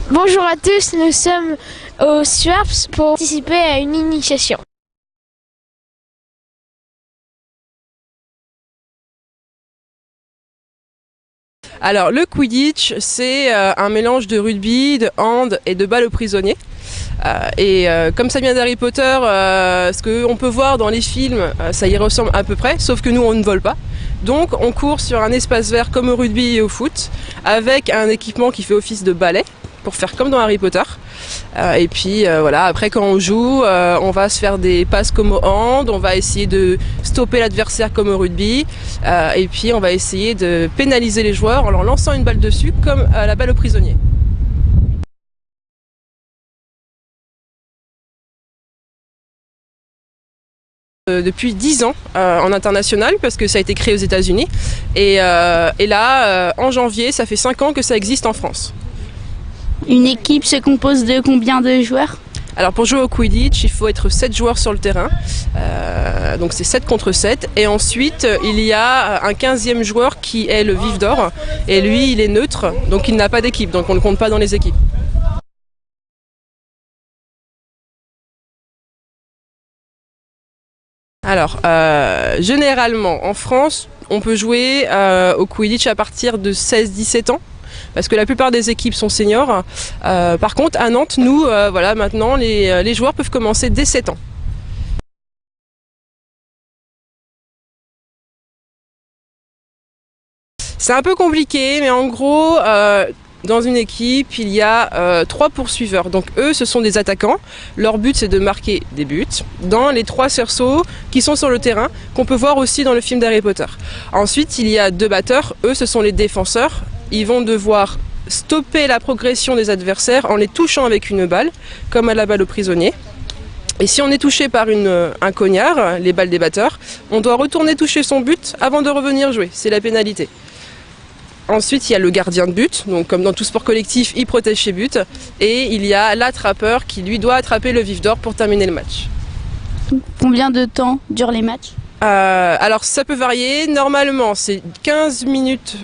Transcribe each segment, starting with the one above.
Bonjour à tous, nous sommes au SWAPS pour participer à une initiation. Alors le Quidditch, c'est un mélange de rugby, de hand et de balle aux prisonniers. Comme ça vient d'Harry Potter, ce qu'on peut voir dans les films, ça y ressemble à peu près, sauf que nous on ne vole pas. Donc on court sur un espace vert comme au rugby et au foot, avec un équipement qui fait office de balai, pour faire comme dans Harry Potter. Voilà, après quand on joue, on va se faire des passes comme au hand, on va essayer de stopper l'adversaire comme au rugby, et puis on va essayer de pénaliser les joueurs en leur lançant une balle dessus comme la balle aux prisonniers. Depuis 10 ans en international, parce que ça a été créé aux États-Unis, et là en janvier ça fait 5 ans que ça existe en France. Une équipe se compose de combien de joueurs? Alors pour jouer au Quidditch, il faut être 7 joueurs sur le terrain, donc c'est 7 contre 7, et ensuite il y a un 15e joueur qui est le vif d'or, et lui il est neutre, donc il n'a pas d'équipe, donc on ne le compte pas dans les équipes. Alors, généralement en France, on peut jouer au Quidditch à partir de 16-17 ans. Parce que la plupart des équipes sont seniors. Par contre, à Nantes, nous, voilà, maintenant, les joueurs peuvent commencer dès 7 ans. C'est un peu compliqué, mais en gros, dans une équipe, il y a 3 poursuiveurs. Donc eux, ce sont des attaquants. Leur but, c'est de marquer des buts dans les 3 cerceaux qui sont sur le terrain, qu'on peut voir aussi dans le film d'Harry Potter. Ensuite, il y a 2 batteurs. Eux, ce sont les défenseurs. Ils vont devoir stopper la progression des adversaires en les touchant avec une balle, comme à la balle aux prisonniers. Et si on est touché par un cognard, les balles des batteurs, on doit retourner toucher son but avant de revenir jouer. C'est la pénalité. Ensuite, il y a le gardien de but, donc comme dans tout sport collectif, il protège ses buts. Et il y a l'attrapeur qui, lui, doit attraper le vif d'or pour terminer le match. Combien de temps durent les matchs? Alors ça peut varier, normalement c'est 18 minutes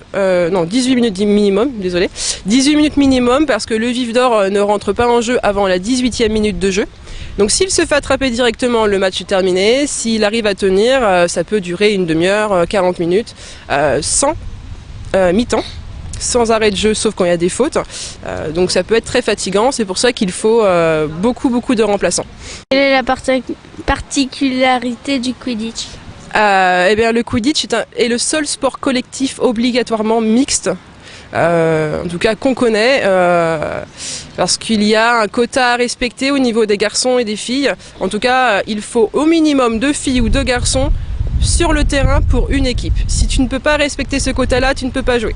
minimum, désolé. 18 minutes minimum parce que le vif d'or ne rentre pas en jeu avant la 18e minute de jeu. Donc s'il se fait attraper directement, le match est terminé. S'il arrive à tenir, ça peut durer une demi-heure, 40 minutes, sans mi-temps, sans arrêt de jeu sauf quand il y a des fautes. Donc ça peut être très fatigant, c'est pour ça qu'il faut beaucoup de remplaçants. Quelle est la particularité du Quidditch? Le Quidditch est le seul sport collectif obligatoirement mixte, en tout cas qu'on connaît, parce qu'il y a un quota à respecter au niveau des garçons et des filles. En tout cas, il faut au minimum 2 filles ou 2 garçons sur le terrain pour une équipe. Si tu ne peux pas respecter ce quota-là, tu ne peux pas jouer.